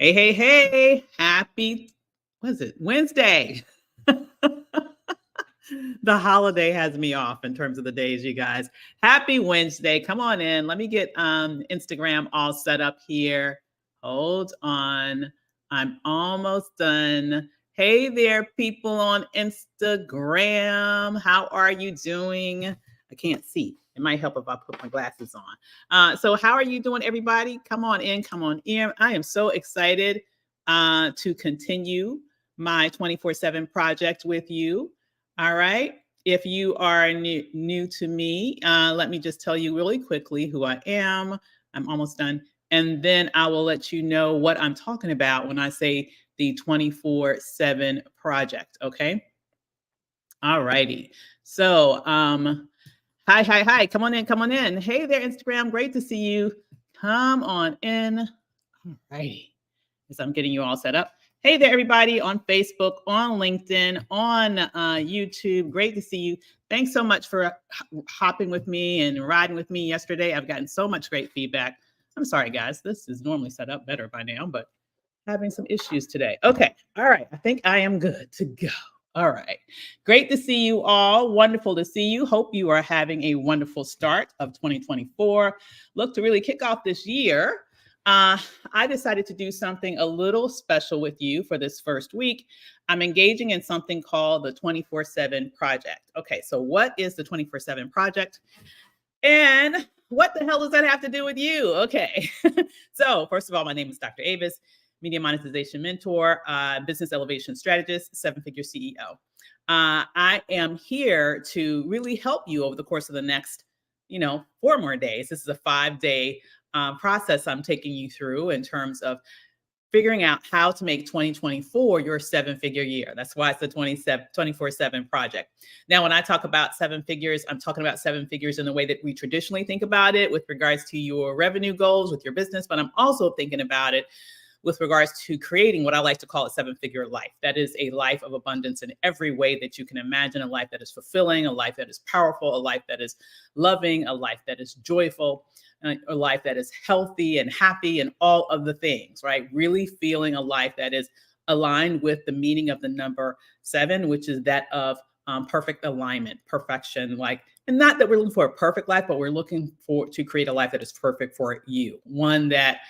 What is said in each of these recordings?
Hey, hey, hey. Happy, what is it? Wednesday. The holiday has me off in terms of the days, you guys. Happy Wednesday. Come on in. Let me get Instagram all set up here. Hold on. I'm almost done. Hey there, people on Instagram. How are you doing? I can't see. It might help if I put my glasses on. So, how are you doing, everybody? Come on in. Come on in. I am so excited to continue my 24/7 project with you. All right. If you are new to me, let me just tell you really quickly who I am. I'm almost done. And then I will let you know what I'm talking about when I say the 24/7 project. Okay. All righty. So, hi, hi, hi. Come on in. Come on in. Hey there, Instagram. Great to see you. Come on in. All righty. As I'm getting you all set up. Hey there, everybody on Facebook, on LinkedIn, on YouTube. Great to see you. Thanks so much for hopping with me and riding with me yesterday. I've gotten so much great feedback. I'm sorry, guys. This is normally set up better by now, but having some issues today. Okay. All right. I think I am good to go. All right. Great to see you all. Wonderful to see you. Hope you are having a wonderful start of 2024. Look to really kick off this year. I decided to do something a little special with you for this first week. I'm engaging in something called the 24/7 project. Okay. So, what is the 24/7 project? And what the hell does that have to do with you? Okay. So, first of all, my name is Dr. Avis, media monetization mentor, business elevation strategist, seven-figure CEO. I am here to really help you over the course of the next, 4 more days. This is a 5-day process I'm taking you through in terms of figuring out how to make 2024 your seven-figure year. That's why it's the 24/7 project. Now, when I talk about seven figures, I'm talking about seven figures in the way that we traditionally think about it with regards to your revenue goals with your business, but I'm also thinking about it with regards to creating what I like to call a seven-figure life. That is a life of abundance in every way that you can imagine, a life that is fulfilling, a life that is powerful, a life that is loving, a life that is joyful, a life that is healthy and happy and all of the things, right? Really feeling a life that is aligned with the meaning of the number seven, which is that of perfect alignment, perfection, like, and not that we're looking for a perfect life, but we're looking for to create a life that is perfect for you, one that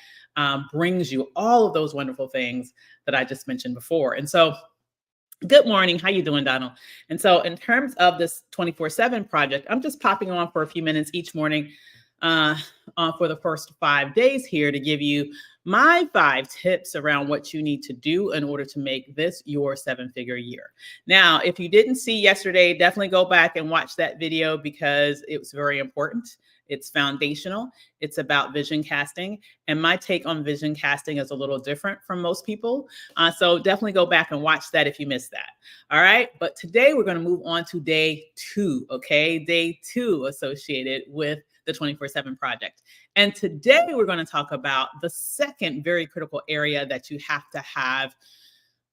brings you all of those wonderful things that I just mentioned before. And so, good morning. How you doing, Donald? And so, in terms of this 24/7 project, I'm just popping on for a few minutes each morning uh, for the first 5 days here to give you my 5 tips around what you need to do in order to make this your seven-figure year. Now, if you didn't see yesterday, definitely go back and watch that video because it was very important. It's foundational. It's about vision casting. And my take on vision casting is a little different from most people. So definitely go back and watch that if you missed that. All right. But today we're going to move on to day 2. Okay. Day 2 associated with the 24/7 project. And today we're going to talk about the second very critical area that you have to have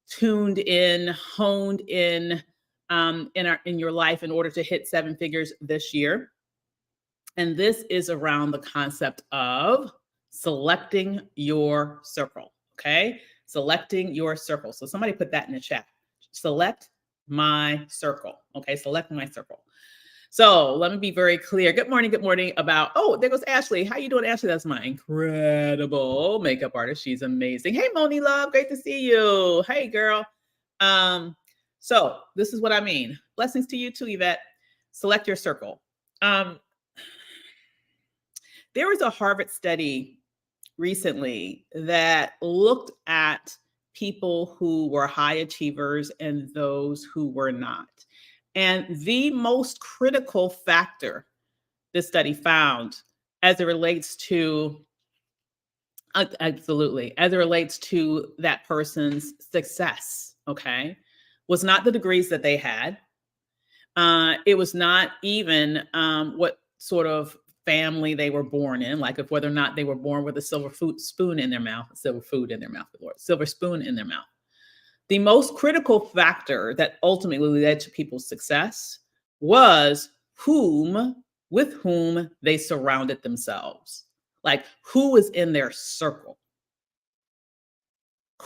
tuned in, honed in your life in order to hit seven figures this year. And this is around the concept of selecting your circle. Okay. Selecting your circle. So somebody put that in the chat. Select my circle. Okay. Select my circle. So let me be very clear. Good morning. Good morning. Oh, there goes Ashley. How you doing, Ashley? That's my incredible makeup artist. She's amazing. Hey, Moni Love. Great to see you. Hey, girl. So this is what I mean. Blessings to you too, Yvette. Select your circle. There was a Harvard study recently that looked at people who were high achievers and those who were not. And the most critical factor this study found as it relates to absolutely as it relates to that person's success, okay, was not the degrees that they had. It was not even what sort of family they were born in, like if whether or not they were born with a spoon in their mouth, Lord, silver spoon in their mouth. The most critical factor that ultimately led to people's success was with whom they surrounded themselves, like who was in their circle.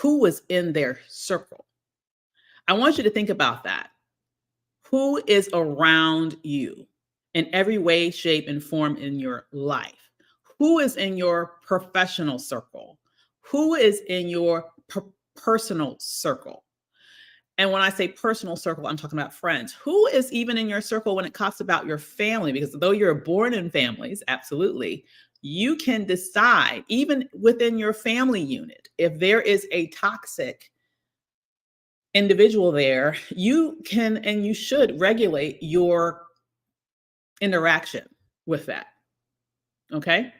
who was in their circle. I want you to think about that. Who is around you in every way, shape, and form in your life? Who is in your professional circle? Who is in your personal circle? And when I say personal circle, I'm talking about friends. Who is even in your circle when it talks about your family? Because though you're born in families, absolutely, you can decide, even within your family unit, if there is a toxic individual there, you can and you should regulate your interaction with that. Okay.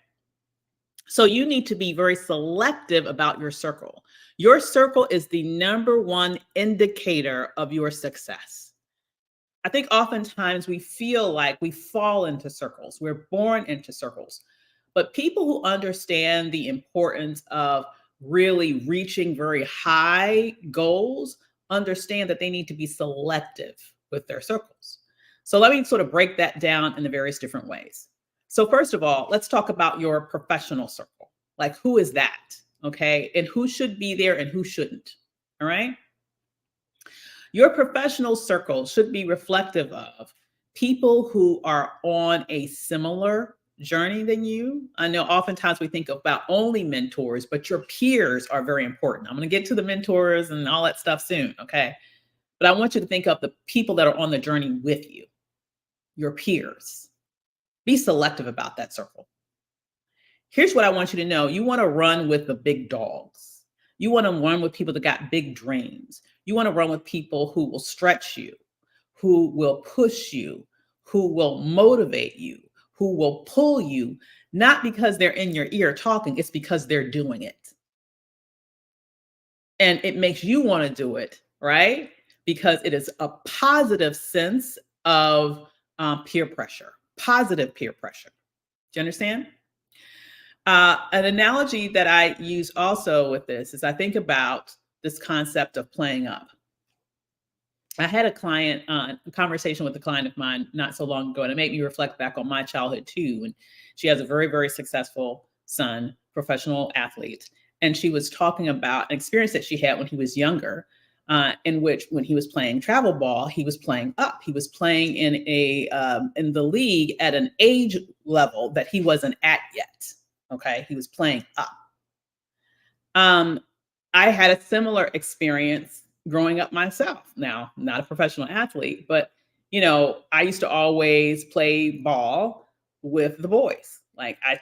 So you need to be very selective about your circle. Your circle is the number one indicator of your success. I think oftentimes we feel like we fall into circles. We're born into circles. But people who understand the importance of really reaching very high goals understand that they need to be selective with their circles. So let me sort of break that down in the various different ways. So, first of all, let's talk about your professional circle. Like, who is that? Okay. And who should be there and who shouldn't? All right. Your professional circle should be reflective of people who are on a similar journey than you. I know oftentimes we think about only mentors, but your peers are very important. I'm going to get to the mentors and all that stuff soon. Okay. But I want you to think of the people that are on the journey with you, your peers. Be selective about that circle. Here's what I want you to know. You want to run with the big dogs. You want to run with people that got big dreams. You want to run with people who will stretch you, who will push you, who will motivate you, who will pull you, not because they're in your ear talking, it's because they're doing it. And it makes you want to do it, right? Because it is a positive sense of peer pressure, positive peer pressure. Do you understand? An analogy that I use also with this is I think about this concept of playing up. I had a conversation with a client of mine not so long ago, and it made me reflect back on my childhood too. And she has a very, very successful son, professional athlete. And she was talking about an experience that she had when he was younger, in which when he was playing travel ball, he was playing up. He was playing in the league at an age level that he wasn't at yet. Okay, he was playing up. Um, I had a similar experience growing up myself. Now, not a professional athlete, but I used to always play ball with the boys. Like I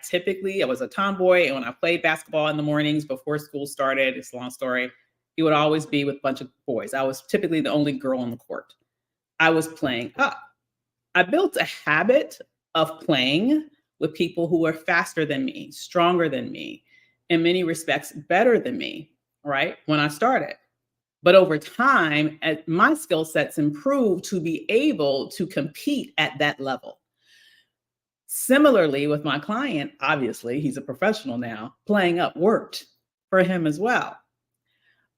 was a tomboy, and when I played basketball in the mornings before school started, it's a long story, it would always be with a bunch of boys. I was typically the only girl on the court. I was playing up. I built a habit of playing with people who were faster than me, stronger than me, in many respects better than me, right? When I started. But over time, as my skill sets improved to be able to compete at that level. Similarly, with my client, obviously, he's a professional now, playing up worked for him as well.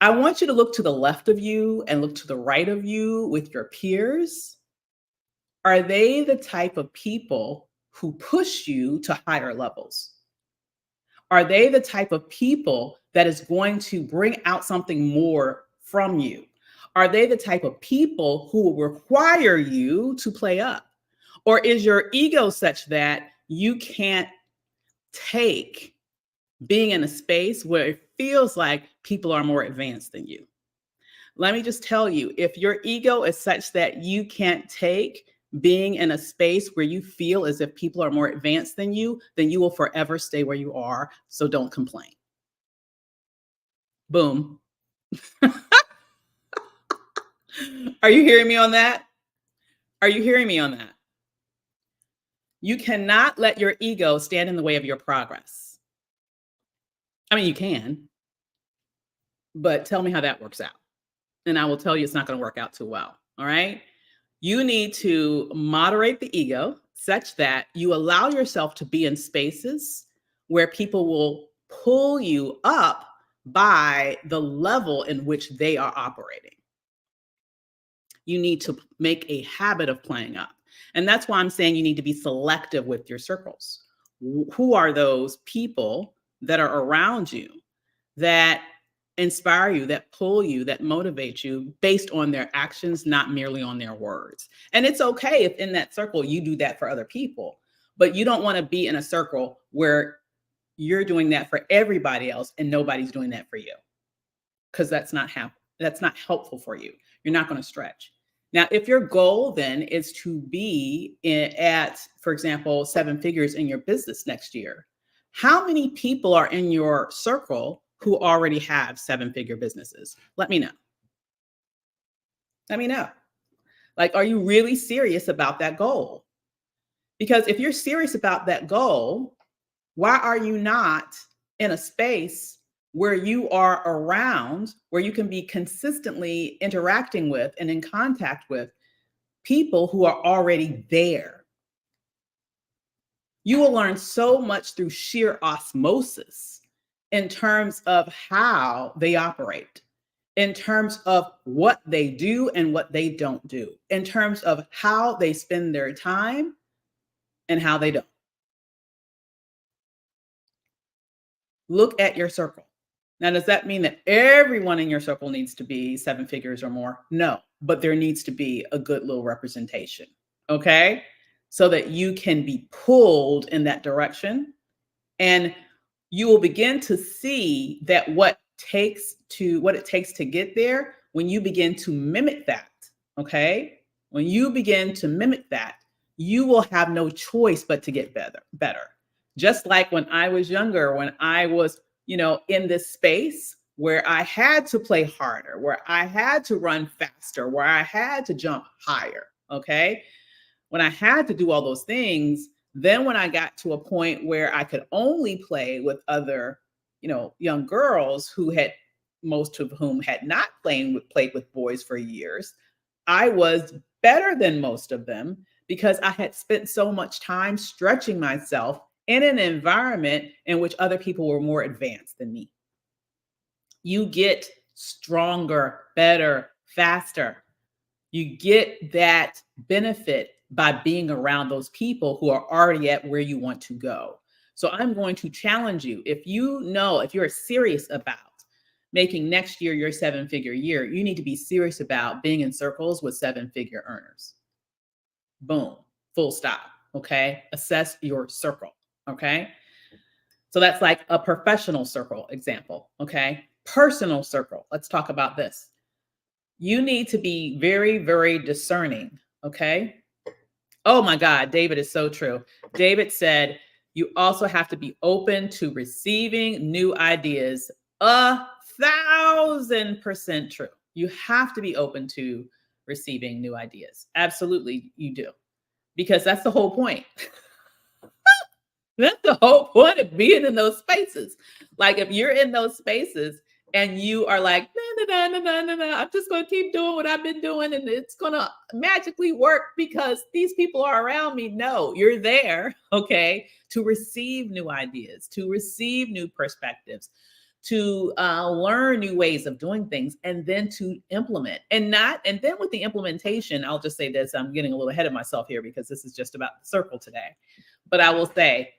I want you to look to the left of you and look to the right of you with your peers. Are they the type of people who push you to higher levels? Are they the type of people that is going to bring out something more from you? Are they the type of people who will require you to play up? Or is your ego such that you can't take being in a space where it feels like people are more advanced than you? Let me just tell you, if your ego is such that you can't take being in a space where you feel as if people are more advanced than you, then you will forever stay where you are. So don't complain. Boom. Are you hearing me on that? Are you hearing me on that? You cannot let your ego stand in the way of your progress. I mean, you can, but tell me how that works out. And I will tell you it's not going to work out too well. All right. You need to moderate the ego such that you allow yourself to be in spaces where people will pull you up by the level in which they are operating. You need to make a habit of playing up. And that's why I'm saying you need to be selective with your circles. Who are those people that are around you that inspire you, that pull you, that motivate you based on their actions, not merely on their words. And it's okay if in that circle you do that for other people, but you don't want to be in a circle where you're doing that for everybody else and nobody's doing that for you, because that's not helpful for you. You're not going to stretch. Now, if your goal then is to be at, for example, seven figures in your business next year, how many people are in your circle who already have seven-figure businesses? Let me know. Let me know. Like, are you really serious about that goal? Because if you're serious about that goal, why are you not in a space where you are around, where you can be consistently interacting with and in contact with people who are already there? You will learn so much through sheer osmosis in terms of how they operate, in terms of what they do and what they don't do, in terms of how they spend their time and how they don't. Look at your circle. Now, does that mean that everyone in your circle needs to be seven figures or more? No, but there needs to be a good little representation. Okay. So that you can be pulled in that direction, and you will begin to see that what it takes to get there when you begin to mimic that. Okay. When you begin to mimic that, you will have no choice but to get better. Just like when I was younger, when I was, in this space where I had to play harder, where I had to run faster, where I had to jump higher. Okay. When I had to do all those things, then when I got to a point where I could only play with other, young girls who had, most of whom had not played with boys for years, I was better than most of them because I had spent so much time stretching myself in an environment in which other people were more advanced than me. You get stronger, better, faster. You get that benefit by being around those people who are already at where you want to go. So I'm going to challenge you. If you're serious about making next year your seven-figure year, you need to be serious about being in circles with seven-figure earners. Boom, full stop. Okay. Assess your circle. Okay. So that's like a professional circle example. Okay. Personal circle. Let's talk about this. You need to be very, very discerning. Okay. Oh my God, David is so true. David said, you also have to be open to receiving new ideas. 1,000% true. You have to be open to receiving new ideas. Absolutely, you do. Because that's the whole point. That's the whole point of being in those spaces. Like if you're in those spaces and you are like, no, no, no, no, no, no, I'm just going to keep doing what I've been doing and it's going to magically work because these people are around me. No, you're there, okay, to receive new ideas, to receive new perspectives, to learn new ways of doing things, and then to implement. And then with the implementation, I'll just say this, I'm getting a little ahead of myself here because this is just about the circle today. But I will say,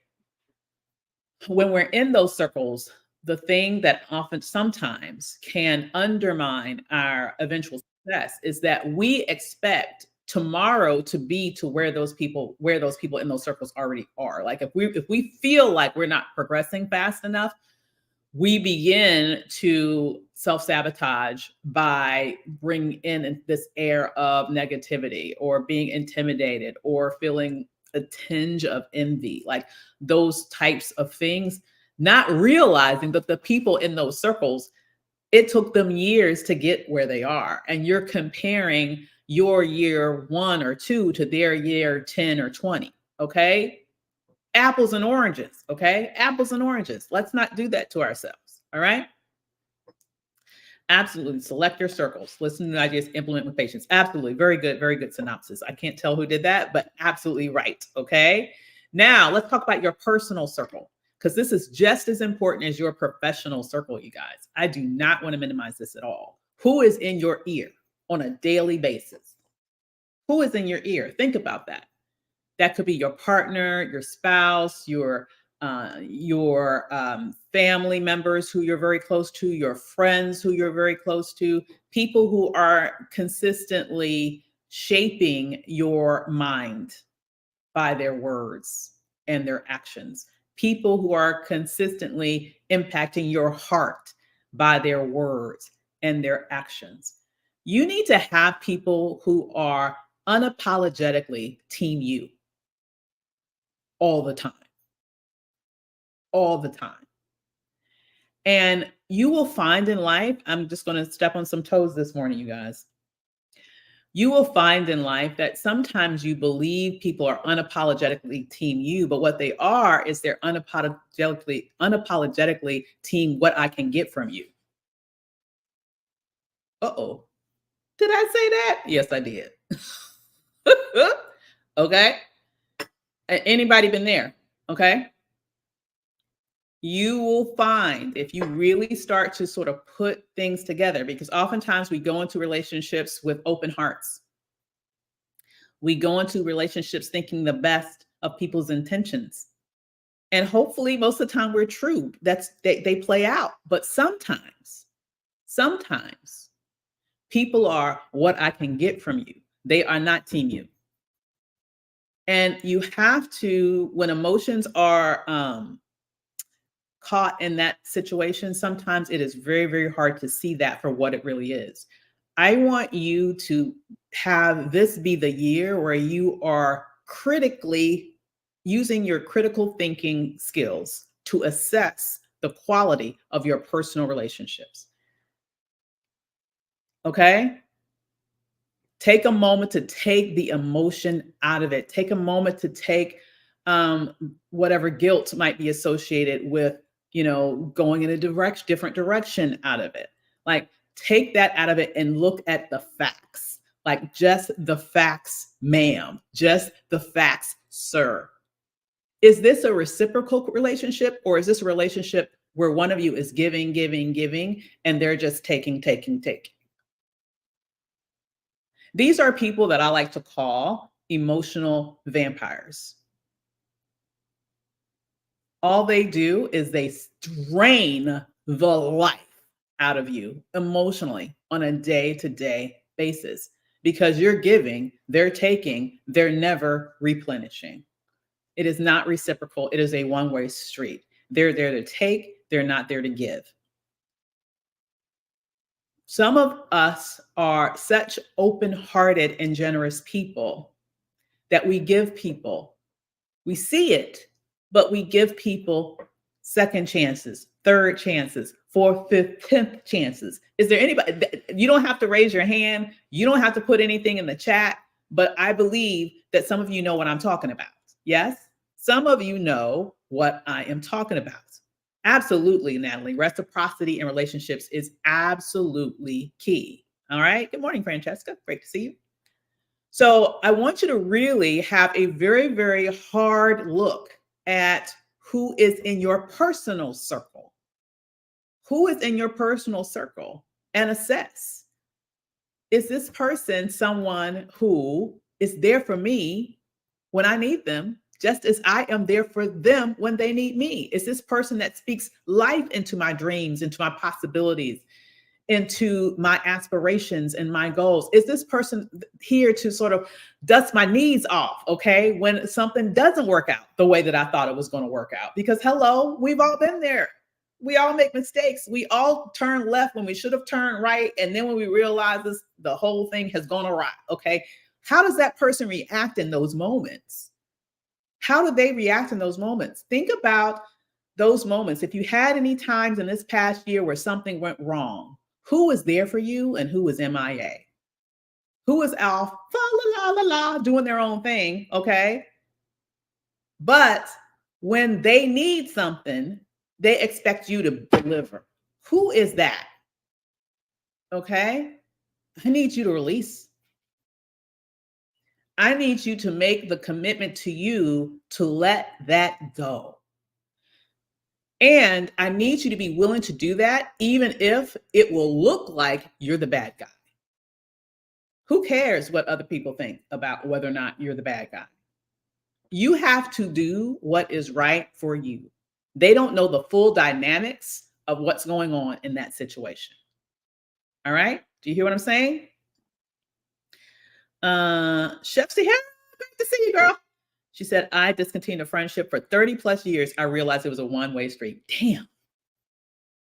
when we're in those circles, the thing that often sometimes can undermine our eventual success is that we expect tomorrow to be to where those people in those circles already are. Like if we feel like we're not progressing fast enough, we begin to self-sabotage by bringing in this air of negativity or being intimidated or feeling a tinge of envy, like those types of things, not realizing that the people in those circles, it took them years to get where they are. And you're comparing your year 1 or 2 to their year 10 or 20. Okay. Apples and oranges. Okay. Apples and oranges. Let's not do that to ourselves. All right. Absolutely. Select your circles. Listen to ideas, implement with patience. Absolutely. Very good synopsis. I can't tell who did that, but absolutely right. Okay. Now let's talk about your personal circle because this is just as important as your professional circle, you guys. I do not want to minimize this at all. Who is in your ear on a daily basis? Who is in your ear? Think about that. That could be your partner, your spouse, your your family members who you're very close to, your friends who you're very close to, people who are consistently shaping your mind by their words and their actions, people who are consistently impacting your heart by their words and their actions. You need to have people who are unapologetically team you all the time, all the time. And you will find in life, I'm just going to step on some toes this morning, you guys. You will find in life that sometimes you believe people are unapologetically team you, but what they are is they're unapologetically team what I can get from you. Uh-oh. Did I say that? Yes, I did. Okay. Anybody been there? Okay. You will find if you really start to sort of put things together, because oftentimes we go into relationships with open hearts. We go into relationships thinking the best of people's intentions. And hopefully most of the time we're true. They play out. But sometimes people are what I can get from you. They are not team you. And you have to, when emotions are caught in that situation, sometimes it is very, very hard to see that for what it really is. I want you to have this be the year where you are critically using your critical thinking skills to assess the quality of your personal relationships. Okay? Take a moment to take the emotion out of it. Take a moment to take um, whatever guilt might be associated with, going in a different direction out of it. Like, take that out of it and look at the facts. Like, just the facts, ma'am. Just the facts, sir. Is this a reciprocal relationship, or is this a relationship where one of you is giving, giving, giving, and they're just taking, taking, taking? These are people that I like to call emotional vampires. All they do is they drain the life out of you emotionally on a day to day basis because you're giving, they're taking, they're never replenishing. It is not reciprocal, it is a one-way street. They're there to take, they're not there to give. Some of us are such open hearted and generous people that we give people, we see it, but we give people second chances, third chances, fourth, fifth, 10th chances. Is there anybody? You don't have to raise your hand. You don't have to put anything in the chat, but I believe that some of you know what I'm talking about. Yes? Some of you know what I am talking about. Absolutely, Natalie. Reciprocity in relationships is absolutely key. All right. Good morning, Francesca. Great to see you. So I want you to really have a very, very hard look at who is in your personal circle. Who is in your personal circle, and assess, is this person someone who is there for me when I need them, just as I am there for them when they need me? Is this person that speaks life into my dreams, into my possibilities, into my aspirations and my goals? Is this person here to sort of dust my knees off, okay, when something doesn't work out the way that I thought it was going to work out? Because hello, we've all been there. We all make mistakes. We all turn left when we should have turned right. And then when we realize this, the whole thing has gone awry, okay? How does that person react in those moments? How do they react in those moments? Think about those moments. If you had any times in this past year where something went wrong, who was there for you and who was MIA? Who is off, la la la la, doing their own thing, okay? But when they need something, they expect you to deliver. Who is that? Okay? I need you to release. I need you to make the commitment to you to let that go. And I need you to be willing to do that, even if it will look like you're the bad guy. Who cares what other people think about whether or not you're the bad guy? You have to do what is right for you. They don't know the full dynamics of what's going on in that situation. All right? Do you hear what I'm saying? Chef say, hey, great to see you, girl. She said, I discontinued a friendship for 30 plus years. I realized it was a one-way street. Damn.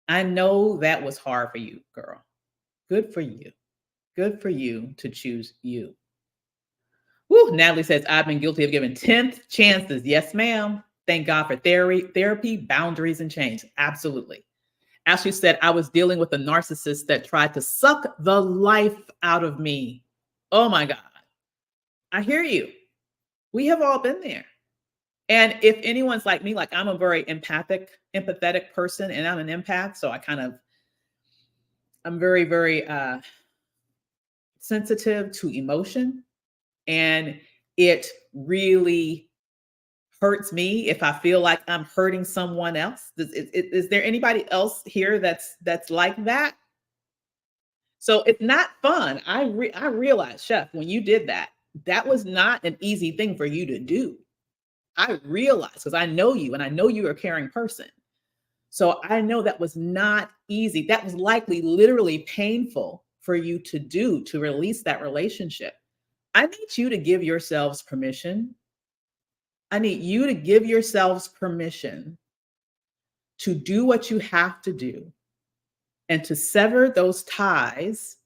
I know that was hard for you, girl. Good for you. Good for you to choose you. Woo, Natalie says, I've been guilty of giving 10th chances. Yes, ma'am. Thank God for therapy, boundaries, and change. Absolutely. Ashley said, I was dealing with a narcissist that tried to suck the life out of me. Oh my God. I hear you. We have all been there. And if anyone's like me, like I'm a very empathetic person, and I'm an empath. So I'm very, very sensitive to emotion. And it really hurts me if I feel like I'm hurting someone else. Is there anybody else here that's like that? So it's not fun. I realized, Chef, when you did that, that was not an easy thing for you to do. I realized because I know you and I know you're a caring person. So I know that was not easy. That was likely literally painful for you to do to release that relationship. I need you to give yourselves permission. I need you to give yourselves permission to do what you have to do and to sever those ties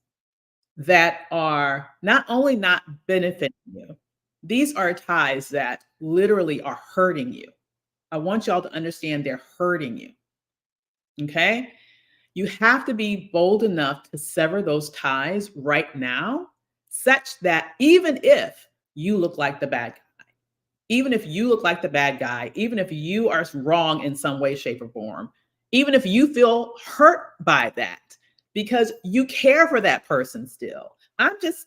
that are not only not benefiting you, these are ties that literally are hurting you. I want y'all to understand they're hurting you. Okay? You have to be bold enough to sever those ties right now, such that even if you look like the bad guy, even if you look like the bad guy, even if you are wrong in some way, shape, or form, even if you feel hurt by that, because you care for that person still. I'm just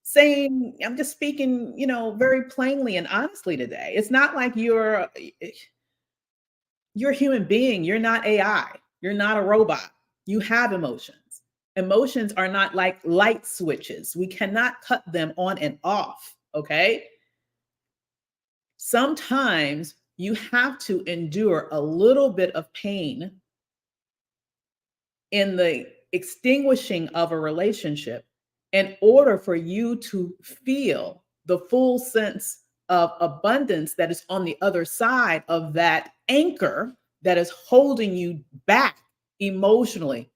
saying, I'm just speaking, very plainly and honestly today. It's not like you're a human being. You're not AI. You're not a robot. You have emotions. Emotions are not like light switches. We cannot cut them on and off. Okay. Sometimes you have to endure a little bit of pain in the extinguishing of a relationship in order for you to feel the full sense of abundance that is on the other side of that anchor that is holding you back emotionally,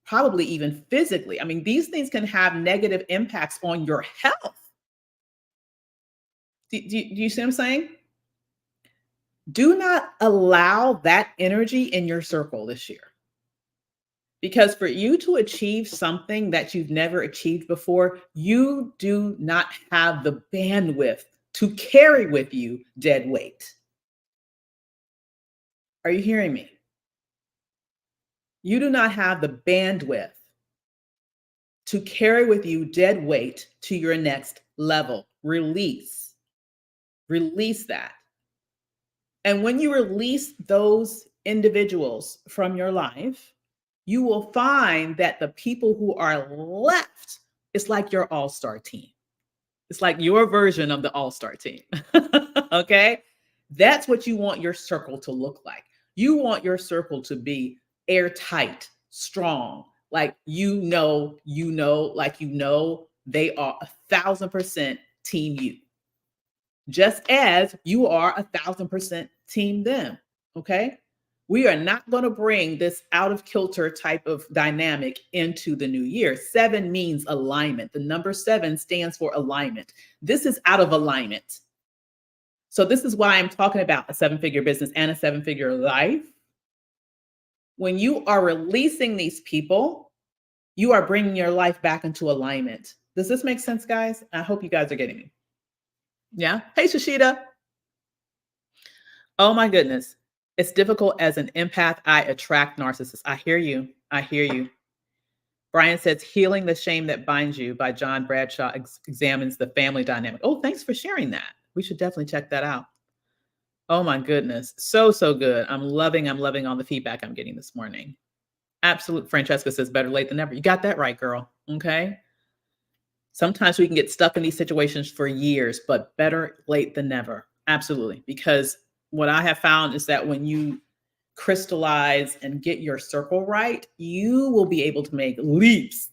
probably even physically. I mean, these things can have negative impacts on your health. Do you see what I'm saying? Do not allow that energy in your circle this year. Because for you to achieve something that you've never achieved before, you do not have the bandwidth to carry with you dead weight. Are you hearing me? You do not have the bandwidth to carry with you dead weight to your next level. Release. Release that. And when you release those individuals from your life, you will find that the people who are left, it's like your all-star team. It's like your version of the all-star team. Okay? That's what you want your circle to look like. You want your circle to be airtight, strong, like they are 1,000% team you, just as you are 1,000% team them. Okay. We are not going to bring this out of kilter type of dynamic into the new year. 7 means alignment. The number 7 stands for alignment. This is out of alignment. So this is why I'm talking about a 7-figure business and a 7-figure life. When you are releasing these people, you are bringing your life back into alignment. Does this make sense, guys? I hope you guys are getting me. Yeah. Hey, Shashida. Oh my goodness. It's difficult as an empath. I attract narcissists. I hear you. I hear you. Brian says, Healing the Shame That Binds You by John Bradshaw examines the family dynamic. Oh, thanks for sharing that. We should definitely check that out. Oh my goodness. So good. I'm loving all the feedback I'm getting this morning. Absolute. Francesca says, better late than never. You got that right, girl. Okay. Sometimes we can get stuck in these situations for years, but better late than never. Absolutely. Because what I have found is that when you crystallize and get your circle right, you will be able to make leaps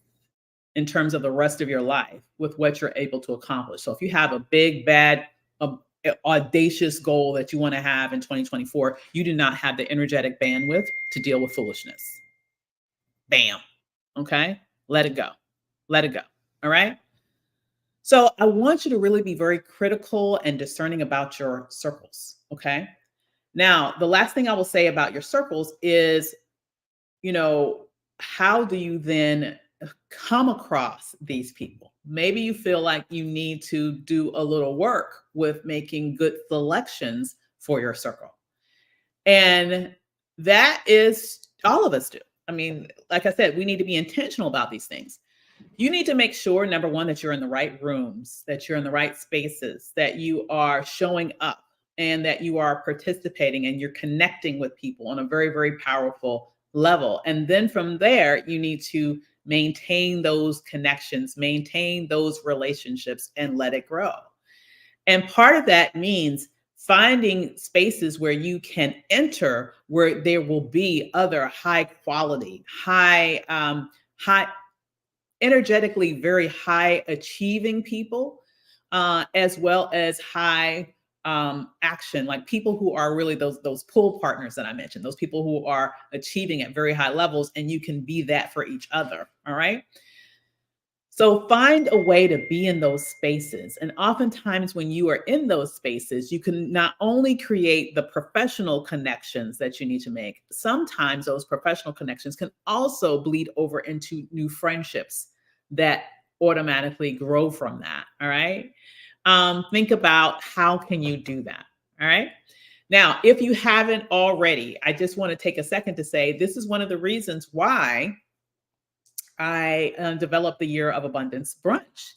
in terms of the rest of your life with what you're able to accomplish. So if you have a big, bad, audacious goal that you want to have in 2024, you do not have the energetic bandwidth to deal with foolishness. Bam. Okay. Let it go. Let it go. All right. So I want you to really be very critical and discerning about your circles. Okay. Now, the last thing I will say about your circles is, you know, how do you then come across these people? Maybe you feel like you need to do a little work with making good selections for your circle. And that is all of us do. I mean, like I said, we need to be intentional about these things. You need to make sure, number one, that you're in the right rooms, that you're in the right spaces, that you are showing up and that you are participating and you're connecting with people on a very, very powerful level. And then from there, you need to maintain those connections, maintain those relationships, and let it grow. And part of that means finding spaces where you can enter where there will be other high quality, high energetically very high achieving people, as well as high action, like people who are really those pull partners that I mentioned, those people who are achieving at very high levels, and you can be that for each other. All right. So find a way to be in those spaces. And oftentimes, when you are in those spaces, you can not only create the professional connections that you need to make, sometimes those professional connections can also bleed over into new friendships that automatically grow from that. All right. Think about how can you do that. All right. Now, if you haven't already, I just want to take a second to say this is one of the reasons why I developed the Year of Abundance brunch,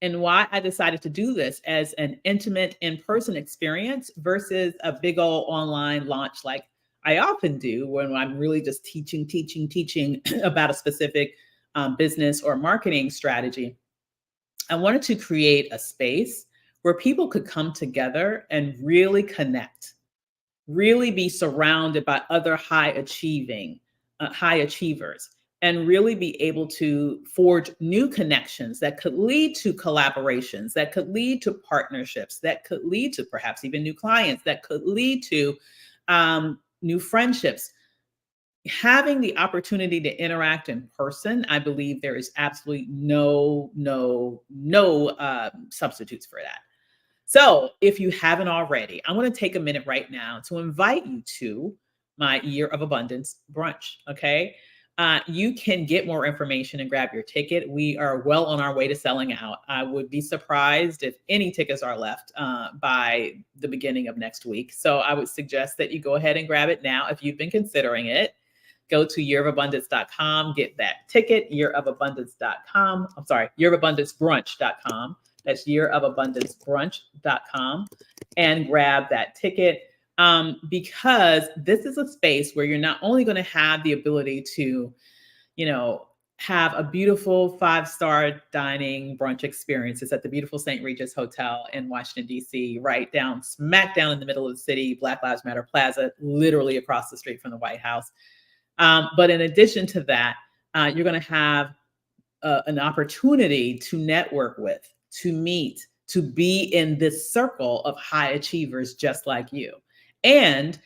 and why I decided to do this as an intimate in-person experience versus a big old online launch like I often do when I'm really just teaching about a specific business or marketing strategy. I wanted to create a space where people could come together and really connect, really be surrounded by other high achievers, and really be able to forge new connections that could lead to collaborations, that could lead to partnerships, that could lead to perhaps even new clients, that could lead to new friendships. Having the opportunity to interact in person, I believe there is absolutely no substitutes for that. So if you haven't already, I want to take a minute right now to invite you to my Year of Abundance brunch. Okay. You can get more information and grab your ticket. We are well on our way to selling out. I would be surprised if any tickets are left by the beginning of next week. So I would suggest that you go ahead and grab it now if you've been considering it. Go to yearofabundance.com, get that ticket, yearofabundance.com. I'm sorry, yearofabundancebrunch.com. That's yearofabundancebrunch.com, and grab that ticket, because this is a space where you're not only going to have the ability to, have a beautiful five-star dining brunch experience. It's at the beautiful St. Regis Hotel in Washington, D.C., right down, smack down in the middle of the city, Black Lives Matter Plaza, literally across the street from the White House. But in addition to that, you're going to have an opportunity to network with, to meet, to be in this circle of high achievers just like you. And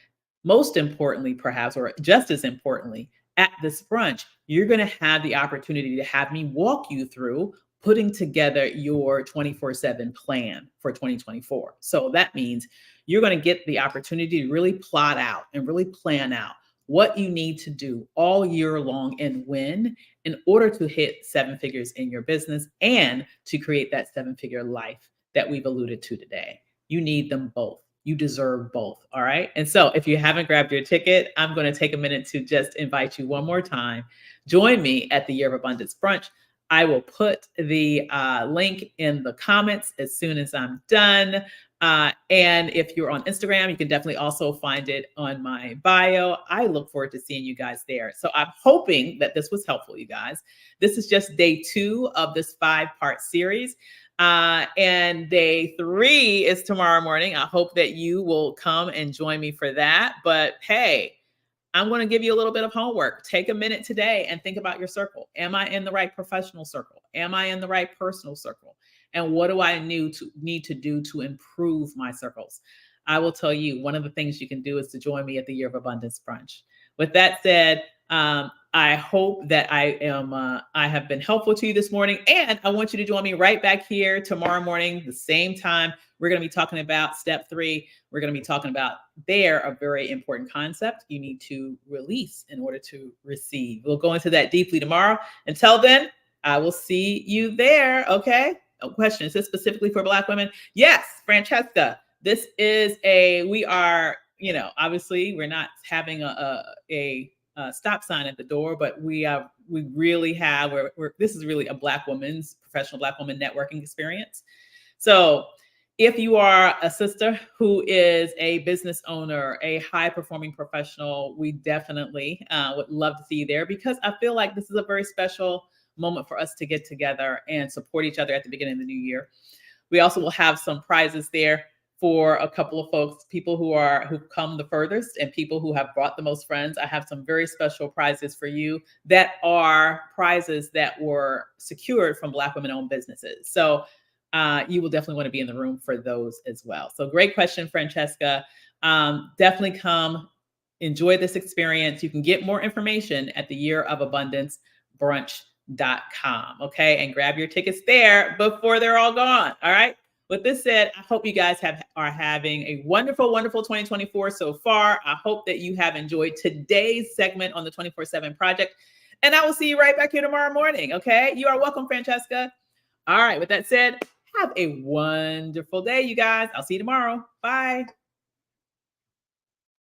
most importantly, perhaps, or just as importantly, at this brunch, you're going to have the opportunity to have me walk you through putting together your 24/7 plan for 2024. So that means you're going to get the opportunity to really plot out and really plan out what you need to do all year long and when, in order to hit seven figures in your business and to create that seven-figure life that we've alluded to today. You need them both. You deserve both. All right. And so if you haven't grabbed your ticket, I'm going to take a minute to just invite you one more time. Join me at the Year of Abundance brunch. I will put the link in the comments as soon as I'm done. And if you're on Instagram, you can definitely also find it on my bio. I look forward to seeing you guys there. So I'm hoping that this was helpful, you guys. This is just day 2 of this 5-part series. And day 3 is tomorrow morning. I hope that you will come and join me for that. But hey, I'm going to give you a little bit of homework. Take a minute today and think about your circle. Am I in the right professional circle? Am I in the right personal circle? And what do I need to do to improve my circles? I will tell you, one of the things you can do is to join me at the Year of Abundance brunch. With that said, I hope that I have been helpful to you this morning, and I want you to join me right back here tomorrow morning, the same time. We're going to be talking about step 3. We're going to be talking about a very important concept you need to release in order to receive. We'll go into that deeply tomorrow. Until then, I will see you there. Okay. Question: is this specifically for Black women? Yes, Francesca. This is we are, obviously we're not having a stop sign at the door, but we really have, this is really a professional Black woman networking experience. So if you are a sister who is a business owner, a high performing professional, we definitely would love to see you there, because I feel like this is a very special moment for us to get together and support each other at the beginning of the new year. We also will have some prizes there for a couple of folks, people who've come the furthest and people who have brought the most friends. I have some very special prizes for you that are prizes that were secured from Black women-owned businesses. So you will definitely want to be in the room for those as well. So great question, Francesca. Definitely come enjoy this experience. You can get more information at the Year of Abundance brunch.com. Okay. And grab your tickets there before they're all gone. All right. With this said, I hope you guys are having a wonderful, wonderful 2024 so far. I hope that you have enjoyed today's segment on the 24/7 Project. And I will see you right back here tomorrow morning. Okay. You are welcome, Francesca. All right. With that said, have a wonderful day, you guys. I'll see you tomorrow. Bye.